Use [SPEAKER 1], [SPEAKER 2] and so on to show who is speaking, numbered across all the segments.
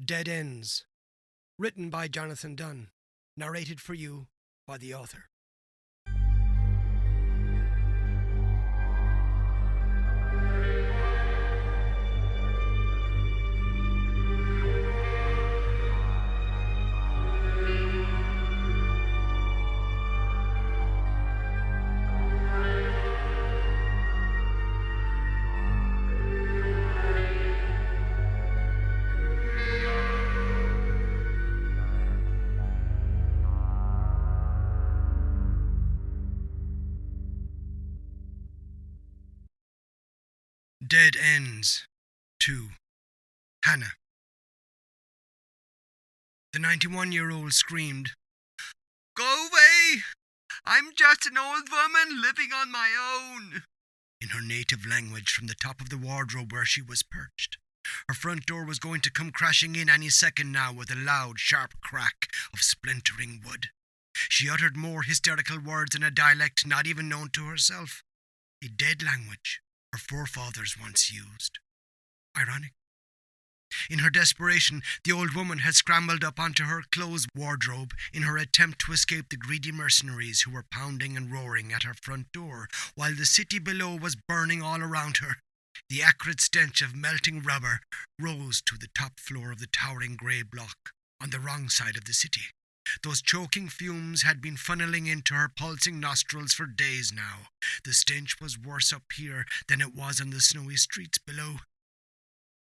[SPEAKER 1] Dead Ends, written by Jonathan Dunne, narrated for you by the author. Dead Ends 2. Hanna. The 91-year-old screamed, "Go away! I'm just an old woman living on my own," in her native language from the top of the wardrobe where she was perched. Her front door was going to come crashing in any second now with a loud, sharp crack of splintering wood. She uttered more hysterical words in a dialect not even known to herself, a dead language her forefathers once used. Ironic. In her desperation, the old woman had scrambled up onto her clothes wardrobe in her attempt to escape the greedy mercenaries who were pounding and roaring at her front door, while the city below was burning all around her. The acrid stench of melting rubber rose to the top floor of the towering grey block on the wrong side of the city. Those choking fumes had been funneling into her pulsing nostrils for days now. The stench was worse up here than it was on the snowy streets below.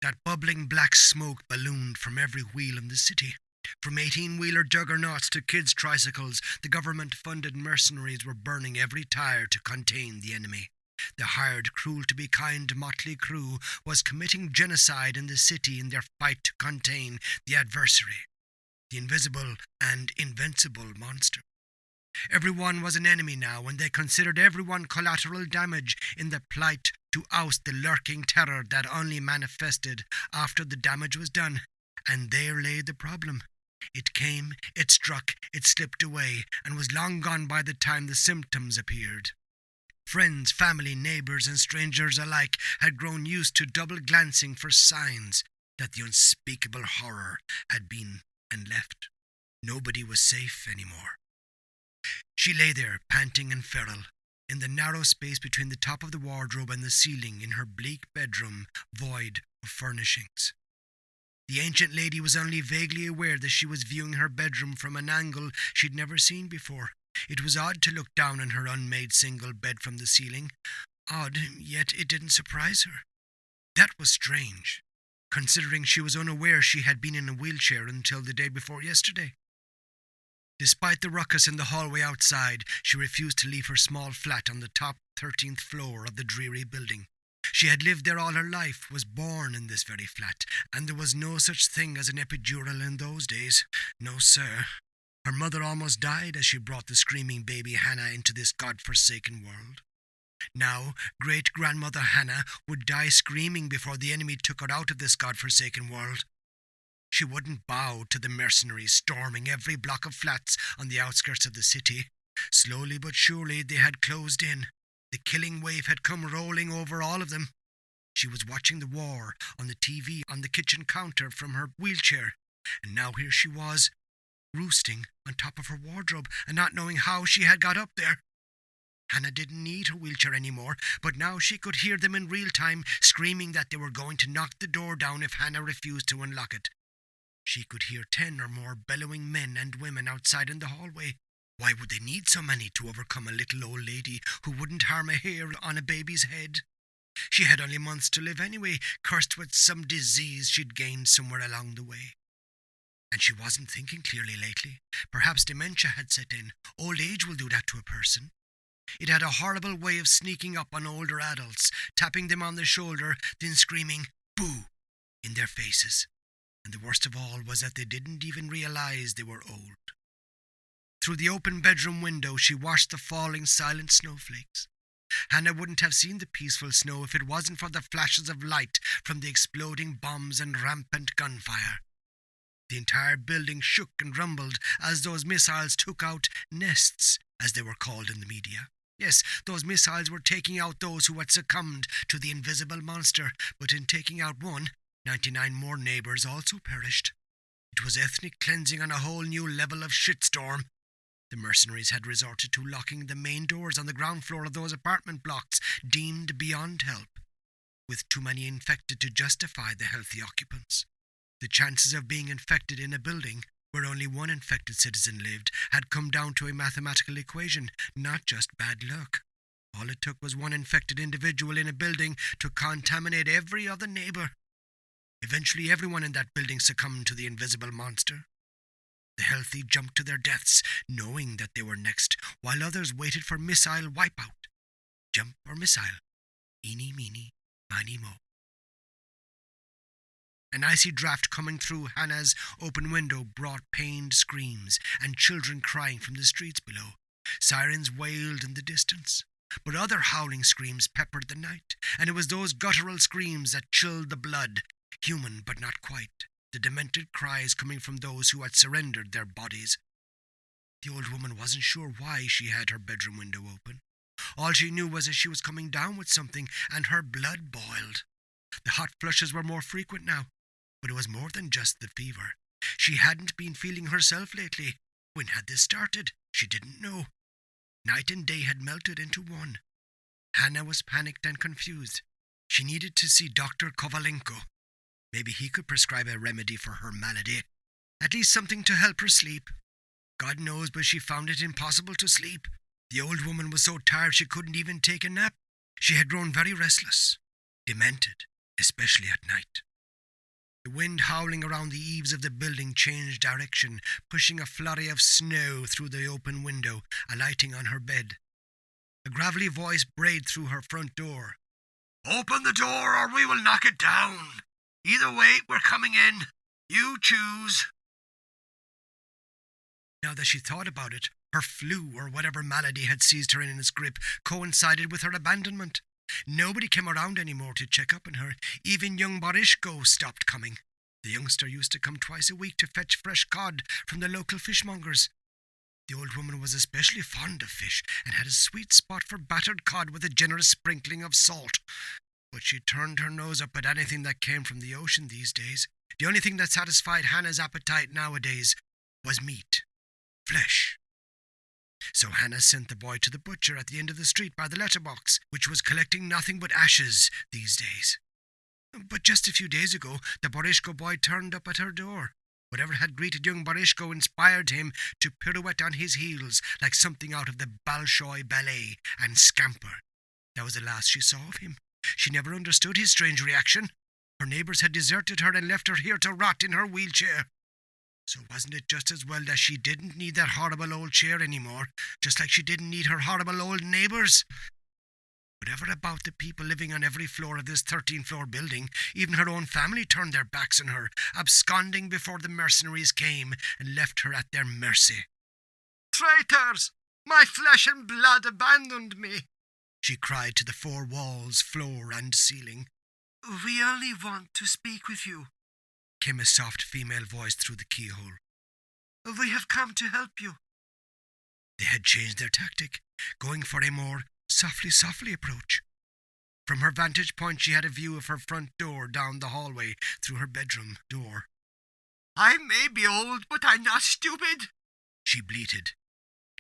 [SPEAKER 1] That bubbling black smoke ballooned from every wheel in the city. From 18-wheeler juggernauts to kids' tricycles, the government-funded mercenaries were burning every tire to contain the enemy. The hired, cruel-to-be-kind motley crew was committing genocide in the city in their fight to contain the adversary, the invisible and invincible monster. Everyone was an enemy now, and they considered everyone collateral damage in the plight to oust the lurking terror that only manifested after the damage was done. And there lay the problem. It came, it struck, it slipped away, and was long gone by the time the symptoms appeared. Friends, family, neighbours, and strangers alike had grown used to double glancing for signs that the unspeakable horror had been and left. Nobody was safe anymore. She lay there, panting and feral, in the narrow space between the top of the wardrobe and the ceiling in her bleak bedroom, void of furnishings. The ancient lady was only vaguely aware that she was viewing her bedroom from an angle she'd never seen before. It was odd to look down on her unmade single bed from the ceiling. Odd, yet it didn't surprise her. That was strange, considering she was unaware she had been in a wheelchair until the day before yesterday. Despite the ruckus in the hallway outside, she refused to leave her small flat on the top 13th floor of the dreary building. She had lived there all her life, was born in this very flat, and there was no such thing as an epidural in those days. No, sir. Her mother almost died as she brought the screaming baby Hanna into this god-forsaken world. Now, great-grandmother Hanna would die screaming before the enemy took her out of this god-forsaken world. She wouldn't bow to the mercenaries storming every block of flats on the outskirts of the city. Slowly but surely they had closed in. The killing wave had come rolling over all of them. She was watching the war on the TV on the kitchen counter from her wheelchair, and now here she was, roosting on top of her wardrobe and not knowing how she had got up there. Hanna didn't need her wheelchair anymore, but now she could hear them in real time screaming that they were going to knock the door down if Hanna refused to unlock it. She could hear 10 or more bellowing men and women outside in the hallway. Why would they need so many to overcome a little old lady who wouldn't harm a hair on a baby's head? She had only months to live anyway, cursed with some disease she'd gained somewhere along the way. And she wasn't thinking clearly lately. Perhaps dementia had set in. Old age will do that to a person. It had a horrible way of sneaking up on older adults, tapping them on the shoulder, then screaming, "Boo!" in their faces. And the worst of all was that they didn't even realize they were old. Through the open bedroom window, she watched the falling silent snowflakes. Hanna wouldn't have seen the peaceful snow if it wasn't for the flashes of light from the exploding bombs and rampant gunfire. The entire building shook and rumbled as those missiles took out nests, as they were called in the media. Yes, those missiles were taking out those who had succumbed to the invisible monster, but in taking out one, 99 more neighbours also perished. It was ethnic cleansing on a whole new level of shitstorm. The mercenaries had resorted to locking the main doors on the ground floor of those apartment blocks deemed beyond help, with too many infected to justify the healthy occupants. The chances of being infected in a building where only one infected citizen lived had come down to a mathematical equation, not just bad luck. All it took was one infected individual in a building to contaminate every other neighbour. Eventually everyone in that building succumbed to the invisible monster. The healthy jumped to their deaths, knowing that they were next, while others waited for missile wipeout. Jump or missile. Eeny, meeny, miny, mo. An icy draught coming through Hanna's open window brought pained screams and children crying from the streets below. Sirens wailed in the distance, but other howling screams peppered the night, and it was those guttural screams that chilled the blood, human but not quite, the demented cries coming from those who had surrendered their bodies. The old woman wasn't sure why she had her bedroom window open. All she knew was that she was coming down with something, and her blood boiled. The hot flushes were more frequent now, but it was more than just the fever. She hadn't been feeling herself lately. When had this started? She didn't know. Night and day had melted into one. Hanna was panicked and confused. She needed to see Dr. Kovalenko. Maybe he could prescribe a remedy for her malady. At least something to help her sleep. God knows, but she found it impossible to sleep. The old woman was so tired she couldn't even take a nap. She had grown very restless, demented, especially at night. The wind howling around the eaves of the building changed direction, pushing a flurry of snow through the open window, alighting on her bed. A gravelly voice brayed through her front door. "Open the door or we will knock it down. Either way, we're coming in. You choose." Now that she thought about it, her flu or whatever malady had seized her in its grip coincided with her abandonment. Nobody came around anymore to check up on her. Even young Borishko stopped coming. The youngster used to come twice a week to fetch fresh cod from the local fishmongers. The old woman was especially fond of fish and had a sweet spot for battered cod with a generous sprinkling of salt. But she turned her nose up at anything that came from the ocean these days. The only thing that satisfied Hanna's appetite nowadays was meat, flesh. So Hanna sent the boy to the butcher at the end of the street by the letterbox, which was collecting nothing but ashes these days. But just a few days ago, the Borishko boy turned up at her door. Whatever had greeted young Borishko inspired him to pirouette on his heels like something out of the Bolshoi ballet and scamper. That was the last she saw of him. She never understood his strange reaction. Her neighbours had deserted her and left her here to rot in her wheelchair. So wasn't it just as well that she didn't need that horrible old chair anymore, just like she didn't need her horrible old neighbours? Whatever about the people living on every floor of this 13-floor building, even her own family turned their backs on her, absconding before the mercenaries came and left her at their mercy. "Traitors! My flesh and blood abandoned me," she cried to the four walls, floor and ceiling. "We only want to speak with you," came a soft female voice through the keyhole. "We have come to help you." They had changed their tactic, going for a more softly approach. From her vantage point she had a view of her front door down the hallway through her bedroom door. "I may be old, but I'm not stupid," she bleated.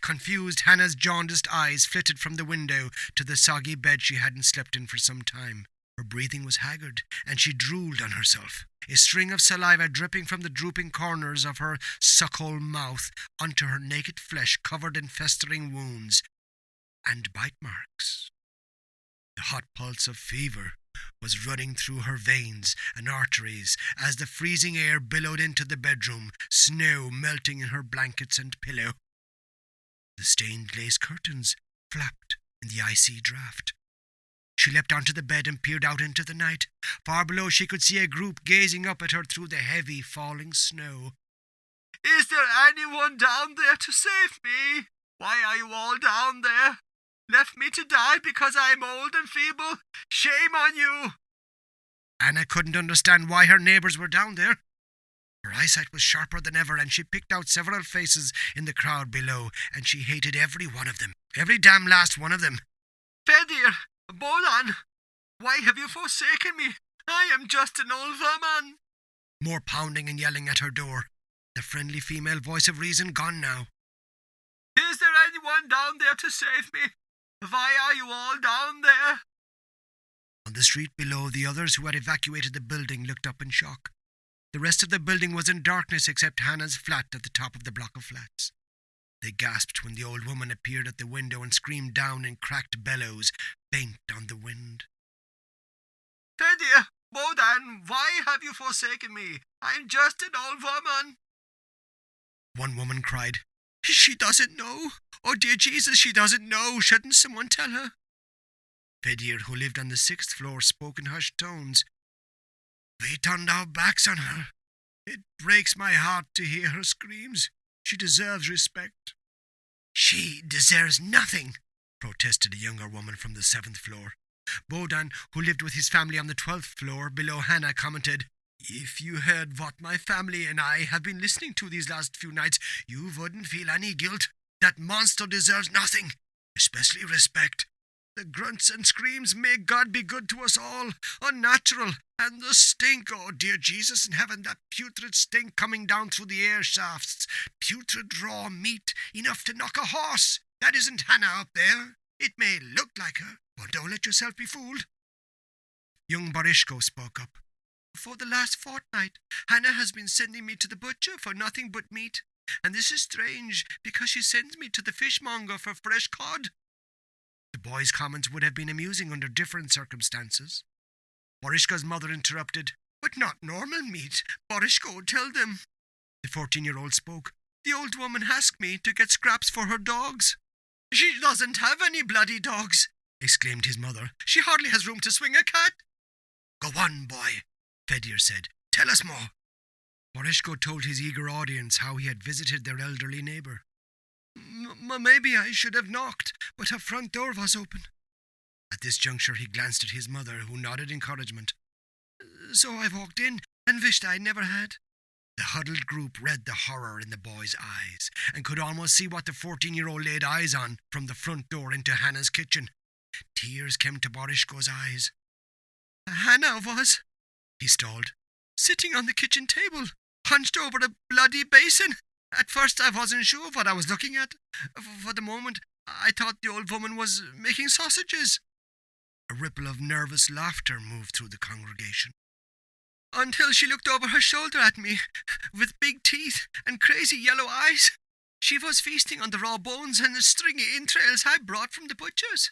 [SPEAKER 1] Confused, Hanna's jaundiced eyes flitted from the window to the soggy bed she hadn't slept in for some time. Her breathing was haggard, and she drooled on herself, a string of saliva dripping from the drooping corners of her suckhole mouth onto her naked flesh covered in festering wounds and bite marks. The hot pulse of fever was running through her veins and arteries as the freezing air billowed into the bedroom, snow melting in her blankets and pillow. The stained lace curtains flapped in the icy draught. She leapt onto the bed and peered out into the night. Far below she could see a group gazing up at her through the heavy falling snow. "Is there anyone down there to save me? Why are you all down there? Left me to die because I am old and feeble? Shame on you!" Anna couldn't understand why her neighbours were down there. Her eyesight was sharper than ever, and she picked out several faces in the crowd below, and she hated every one of them. Every damn last one of them. "Fedir, Bolan, why have you forsaken me? I am just an old woman. More pounding and yelling at her door. The friendly female voice of reason gone now. Is there anyone down there to save me? Why are you all down there? On the street below, the others who had evacuated the building looked up in shock. The rest of the building was in darkness except Hannah's flat at the top of the block of flats. They gasped when the old woman appeared at the window and screamed down in cracked bellows, faint on the wind. Dear Bodan, why have you forsaken me? I'm just an old woman. One woman cried, She doesn't know. Oh, dear Jesus, she doesn't know. Shouldn't someone tell her? Fedir, who lived on the 6th floor, spoke in hushed tones. We turned our backs on her. It breaks my heart to hear her screams. She deserves respect. She deserves nothing, protested a younger woman from the 7th floor. Bodan, who lived with his family on the 12th floor below Hanna, commented, If you heard what my family and I have been listening to these last few nights, you wouldn't feel any guilt. That monster deserves nothing, especially respect. The grunts and screams, may God be good to us all, unnatural, and the stink, oh dear Jesus in heaven, that putrid stink coming down through the air shafts. Putrid raw meat, enough to knock a horse. That isn't Hanna up there. It may look like her, but don't let yourself be fooled. Young Barishko spoke up. For the last fortnight, Hanna has been sending me to the butcher for nothing but meat, and this is strange, because she sends me to the fishmonger for fresh cod. The boy's comments would have been amusing under different circumstances. Borishka's mother interrupted. But not normal meat. Borishko, tell them. The 14-year-old spoke. The old woman asked me to get scraps for her dogs. She doesn't have any bloody dogs, exclaimed his mother. She hardly has room to swing a cat. Go on, boy, Fedir said. Tell us more. Borishko told his eager audience how he had visited their elderly neighbour. Maybe I should have knocked, but her front door was open. At this juncture he glanced at his mother, who nodded encouragement. So I walked in and wished I never had. The huddled group read the horror in the boy's eyes, and could almost see what the 14-year-old laid eyes on from the front door into Hanna's kitchen. Tears came to Borishko's eyes. Hanna was, he stalled, sitting on the kitchen table, hunched over a bloody basin. At first I wasn't sure what I was looking at. For the moment, I thought the old woman was making sausages. A ripple of nervous laughter moved through the congregation. Until she looked over her shoulder at me, with big teeth and crazy yellow eyes. She was feasting on the raw bones and the stringy entrails I brought from the butcher's.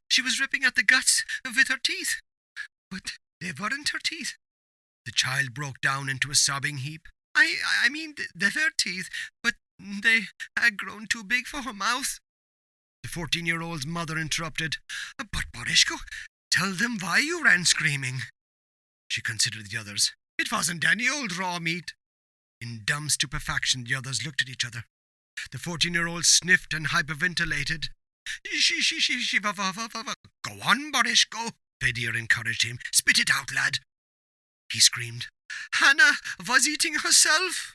[SPEAKER 1] She was ripping at the guts with her teeth. But they weren't her teeth. The child broke down into a sobbing heap. I mean, they were teeth, but they had grown too big for her mouth. The 14-year-old's mother interrupted. But Borishko, tell them why you ran screaming. She considered the others. It wasn't any old raw meat. In dumb stupefaction, the others looked at each other. The 14-year-old sniffed and hyperventilated. Go on, Borishko, Fedir encouraged him. Spit it out, lad. He screamed. Hanna was eating herself.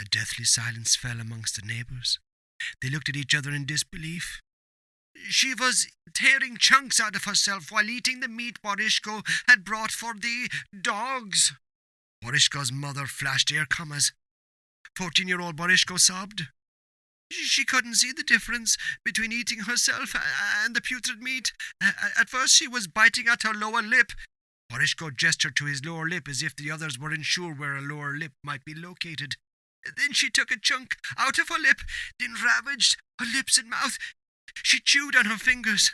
[SPEAKER 1] A deathly silence fell amongst the neighbours. They looked at each other in disbelief. She was tearing chunks out of herself while eating the meat Borishko had brought for the dogs. Borishko's mother flashed air commas. 14-year-old Borishko sobbed. She couldn't see the difference between eating herself and the putrid meat. At first she was biting at her lower lip. Borishko gestured to his lower lip as if the others weren't sure where a lower lip might be located. Then she took a chunk out of her lip, then ravaged her lips and mouth. She chewed on her fingers.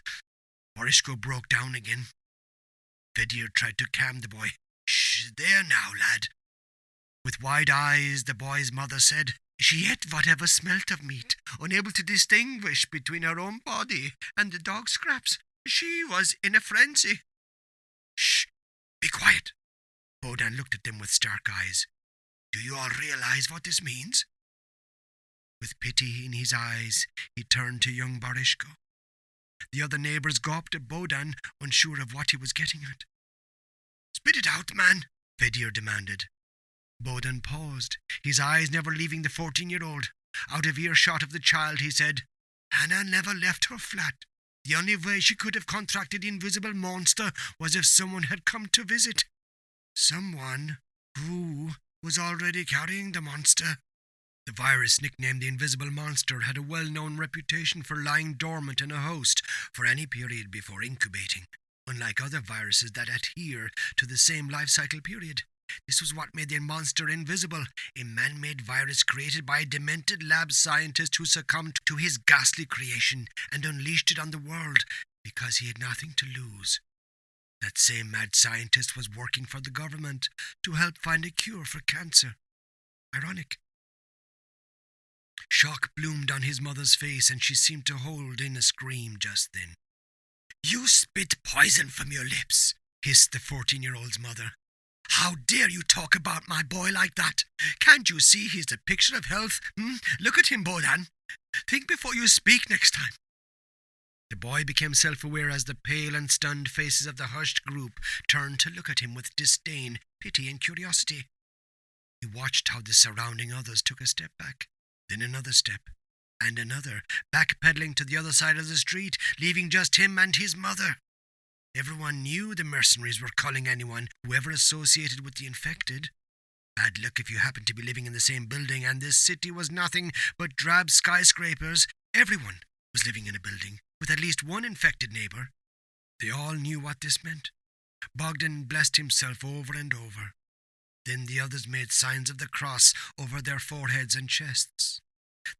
[SPEAKER 1] Borishko broke down again. Fedir tried to calm the boy. Shh, there now, lad. With wide eyes, the boy's mother said, she ate whatever smelt of meat, unable to distinguish between her own body and the dog scraps. She was in a frenzy. Shh, be quiet. Bodan looked at them with stark eyes. Do you all realize what this means? With pity in his eyes, he turned to young Borishko. The other neighbours gawped at Bodan, unsure of what he was getting at. Spit it out, man, Fedir demanded. Bodan paused, his eyes never leaving the 14-year-old. Out of earshot of the child, he said, Hanna never left her flat. The only way she could have contracted the invisible monster was if someone had come to visit. Someone who was already carrying the monster. The virus, nicknamed the Invisible Monster, had a well-known reputation for lying dormant in a host for any period before incubating, unlike other viruses that adhere to the same life cycle period. This was what made the monster invisible, a man-made virus created by a demented lab scientist who succumbed to his ghastly creation and unleashed it on the world because he had nothing to lose. That same mad scientist was working for the government to help find a cure for cancer. Ironic. Shock bloomed on his mother's face, and she seemed to hold in a scream just then. "You spit poison from your lips," hissed the 14-year-old's mother. "How dare you talk about my boy like that? Can't you see he's the picture of health? Look at him, Bodan. Think before you speak next time." The boy became self-aware as the pale and stunned faces of the hushed group turned to look at him with disdain, pity, and curiosity. He watched how the surrounding others took a step back, then another step, and another, backpedaling to the other side of the street, leaving just him and his mother. Everyone knew the mercenaries were culling anyone who ever associated with the infected. Bad luck if you happened to be living in the same building, and this city was nothing but drab skyscrapers. Everyone was living in a building with at least one infected neighbour. They all knew what this meant. Bogdan blessed himself over and over. Then the others made signs of the cross over their foreheads and chests.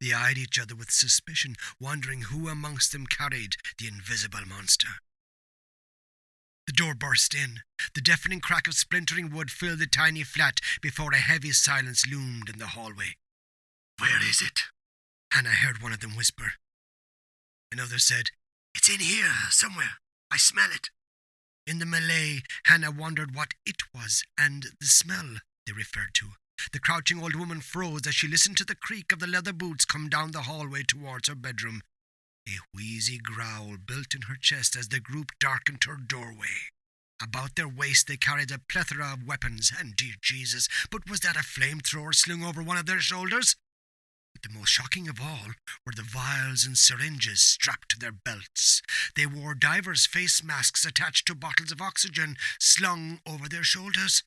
[SPEAKER 1] They eyed each other with suspicion, wondering who amongst them carried the invisible monster. The door burst in. The deafening crack of splintering wood filled the tiny flat before a heavy silence loomed in the hallway. "Where is it?" Hanna heard one of them whisper. Another said, "It's in here, somewhere. I smell it." In the Malay, Hanna wondered what it was and the smell they referred to. The crouching old woman froze as she listened to the creak of the leather boots come down the hallway towards her bedroom. A wheezy growl built in her chest as the group darkened her doorway. About their waist they carried a plethora of weapons, and dear Jesus, but was that a flamethrower slung over one of their shoulders? But the most shocking of all were the vials and syringes strapped to their belts. They wore divers' face masks attached to bottles of oxygen slung over their shoulders.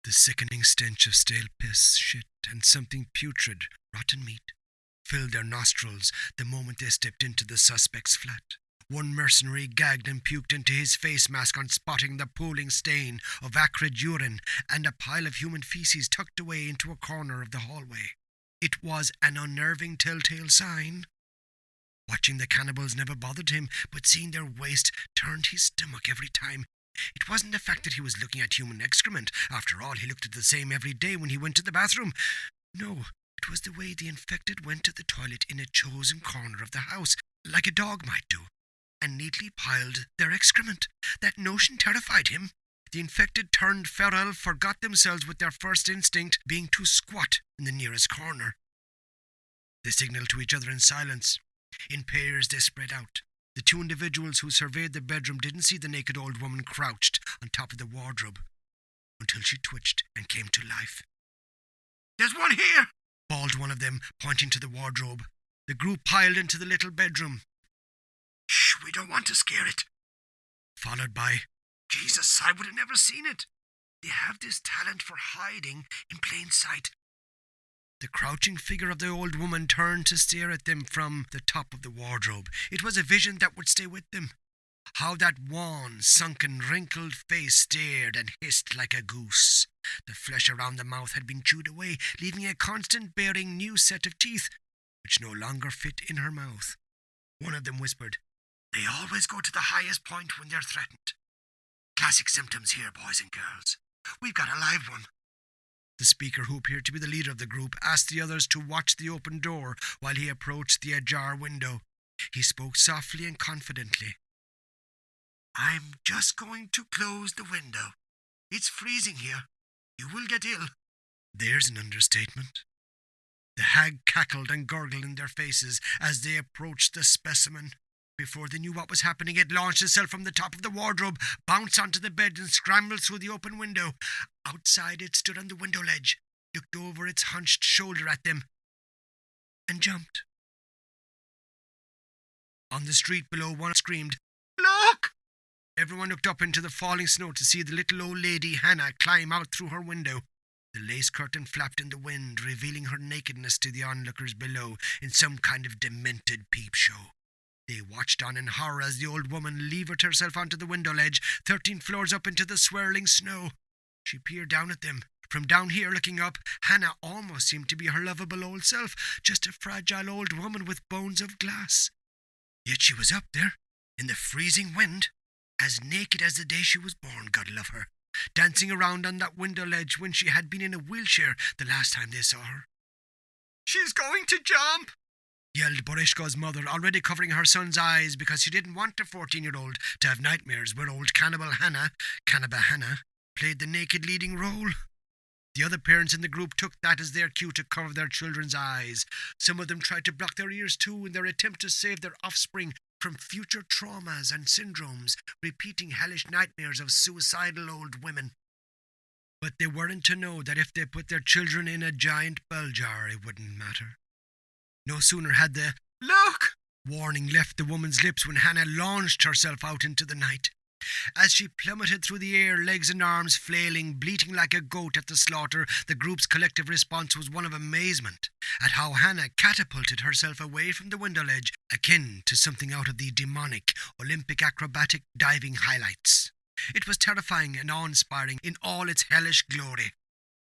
[SPEAKER 1] The sickening stench of stale piss, shit, and something putrid, rotten meat, filled their nostrils the moment they stepped into the suspect's flat. One mercenary gagged and puked into his face mask on spotting the pooling stain of acrid urine and a pile of human feces tucked away into a corner of the hallway. It was an unnerving telltale sign. Watching the cannibals never bothered him, but seeing their waste turned his stomach every time. It wasn't the fact that he was looking at human excrement. After all, he looked at the same every day when he went to the bathroom. No, it was the way the infected went to the toilet in a chosen corner of the house, like a dog might do, and neatly piled their excrement. That notion terrified him. The infected turned feral, forgot themselves with their first instinct being to squat in the nearest corner. They signaled to each other in silence. In pairs they spread out. The two individuals who surveyed the bedroom didn't see the naked old woman crouched on top of the wardrobe until she twitched and came to life. "There's one here!" bawled one of them, pointing to the wardrobe. The group piled into the little bedroom. "Shh, we don't want to scare it." Followed by, "Jesus, I would have never seen it. They have this talent for hiding in plain sight." The crouching figure of the old woman turned to stare at them from the top of the wardrobe. It was a vision that would stay with them. How that wan, sunken, wrinkled face stared and hissed like a goose. The flesh around the mouth had been chewed away, leaving a constant bearing new set of teeth, which no longer fit in her mouth. One of them whispered, "They always go to the highest point when they're threatened. Classic symptoms here, boys and girls. We've got a live one." The speaker, who appeared to be the leader of the group, asked the others to watch the open door while he approached the ajar window. He spoke softly and confidently. "I'm just going to close the window. It's freezing here. You will get ill." There's an understatement. The hag cackled and gurgled in their faces as they approached the specimen. Before they knew what was happening, it launched itself from the top of the wardrobe, bounced onto the bed, and scrambled through the open window. Outside, it stood on the window ledge, looked over its hunched shoulder at them, and jumped. On the street below, one screamed, "Look!" Everyone looked up into the falling snow to see the little old lady Hanna climb out through her window. The lace curtain flapped in the wind, revealing her nakedness to the onlookers below in some kind of demented peep show. They watched on in horror as the old woman levered herself onto the window ledge, 13 floors up into the swirling snow. She peered down at them. From down here looking up, Hanna almost seemed to be her lovable old self, just a fragile old woman with bones of glass. Yet she was up there, in the freezing wind, as naked as the day she was born, God love her, dancing around on that window ledge when she had been in a wheelchair the last time they saw her. "She's going to jump!" yelled Borishko's mother, already covering her son's eyes because she didn't want her 14-year-old to have nightmares where old cannibal Hanna, played the naked leading role. The other parents in the group took that as their cue to cover their children's eyes. Some of them tried to block their ears too in their attempt to save their offspring from future traumas and syndromes, repeating hellish nightmares of suicidal old women. But they weren't to know that if they put their children in a giant bell jar, it wouldn't matter. No sooner had the "Look!" warning left the woman's lips when Hanna launched herself out into the night. As she plummeted through the air, legs and arms flailing, bleating like a goat at the slaughter, the group's collective response was one of amazement at how Hanna catapulted herself away from the window ledge, akin to something out of the demonic Olympic acrobatic diving highlights. It was terrifying and awe-inspiring in all its hellish glory.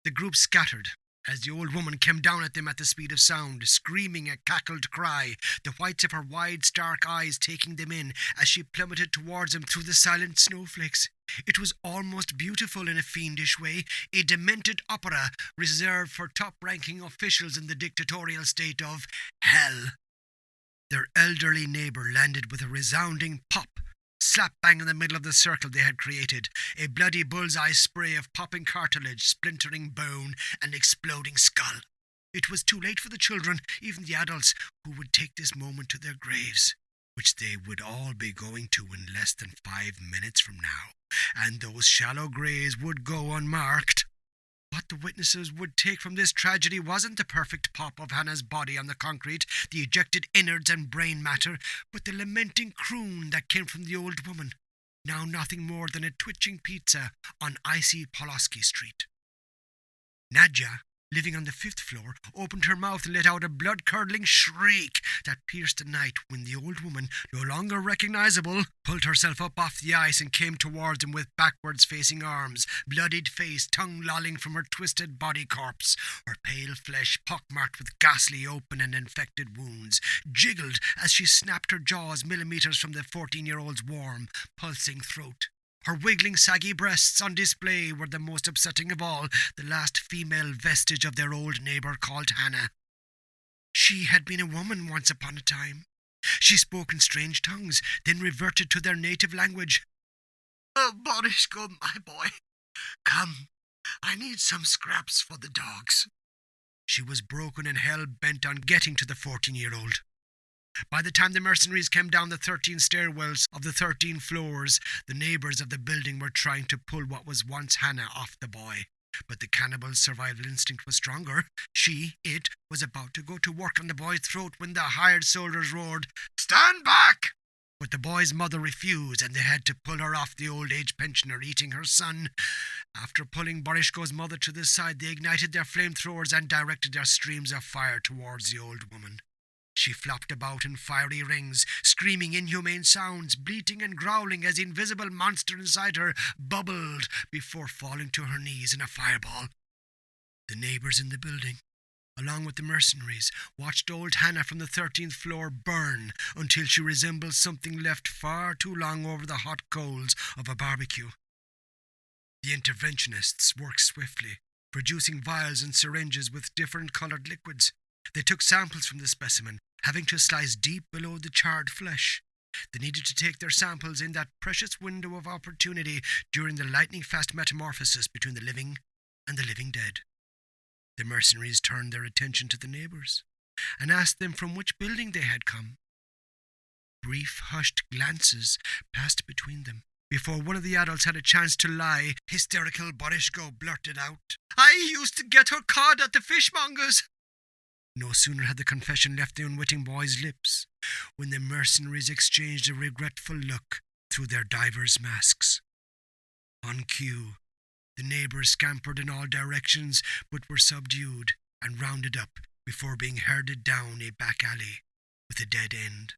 [SPEAKER 1] The group scattered as the old woman came down at them at the speed of sound, screaming a cackled cry, the whites of her wide, stark eyes taking them in as she plummeted towards them through the silent snowflakes. It was almost beautiful in a fiendish way, a demented opera reserved for top-ranking officials in the dictatorial state of hell. Their elderly neighbour landed with a resounding pop, slap bang in the middle of the circle they had created, a bloody bullseye spray of popping cartilage, splintering bone, and exploding skull. It was too late for the children, even the adults, who would take this moment to their graves, which they would all be going to in less than 5 minutes from now, and those shallow graves would go unmarked. What the witnesses would take from this tragedy wasn't the perfect pop of Hanna's body on the concrete, the ejected innards and brain matter, but the lamenting croon that came from the old woman, now nothing more than a twitching pizza on icy Pulaski Street. Nadja, living on the 5th floor, opened her mouth and let out a blood-curdling shriek that pierced the night when the old woman, no longer recognizable, pulled herself up off the ice and came towards him with backwards-facing arms, bloodied face, tongue lolling from her twisted body corpse. Her pale flesh, pockmarked with ghastly open and infected wounds, jiggled as she snapped her jaws millimeters from the 14-year-old's warm, pulsing throat. Her wiggling, saggy breasts on display were the most upsetting of all, the last female vestige of their old neighbour called Hanna. She had been a woman once upon a time. She spoke in strange tongues, then reverted to their native language. "Oh, Borishko, my boy, come, I need some scraps for the dogs." She was broken and hell-bent on getting to the 14-year-old. By the time the mercenaries came down the 13 stairwells of the 13 floors, the neighbours of the building were trying to pull what was once Hanna off the boy. But the cannibal's survival instinct was stronger. It was about to go to work on the boy's throat when the hired soldiers roared, "Stand back!" But the boy's mother refused, and they had to pull her off the old-age pensioner eating her son. After pulling Borishko's mother to the side, they ignited their flamethrowers and directed their streams of fire towards the old woman. She flopped about in fiery rings, screaming inhumane sounds, bleating and growling as the invisible monster inside her bubbled before falling to her knees in a fireball. The neighbours in the building, along with the mercenaries, watched old Hanna from the 13th floor burn until she resembled something left far too long over the hot coals of a barbecue. The interventionists worked swiftly, producing vials and syringes with different coloured liquids. They took samples from the specimen, having to slice deep below the charred flesh. They needed to take their samples in that precious window of opportunity during the lightning-fast metamorphosis between the living and the living dead. The mercenaries turned their attention to the neighbours and asked them from which building they had come. Brief, hushed glances passed between them before one of the adults had a chance to lie. Hysterical Borishko blurted out, "I used to get her cod at the fishmonger's." No sooner had the confession left the unwitting boy's lips, when the mercenaries exchanged a regretful look through their divers masks. On cue, the neighbours scampered in all directions, but were subdued and rounded up before being herded down a back alley with a dead end.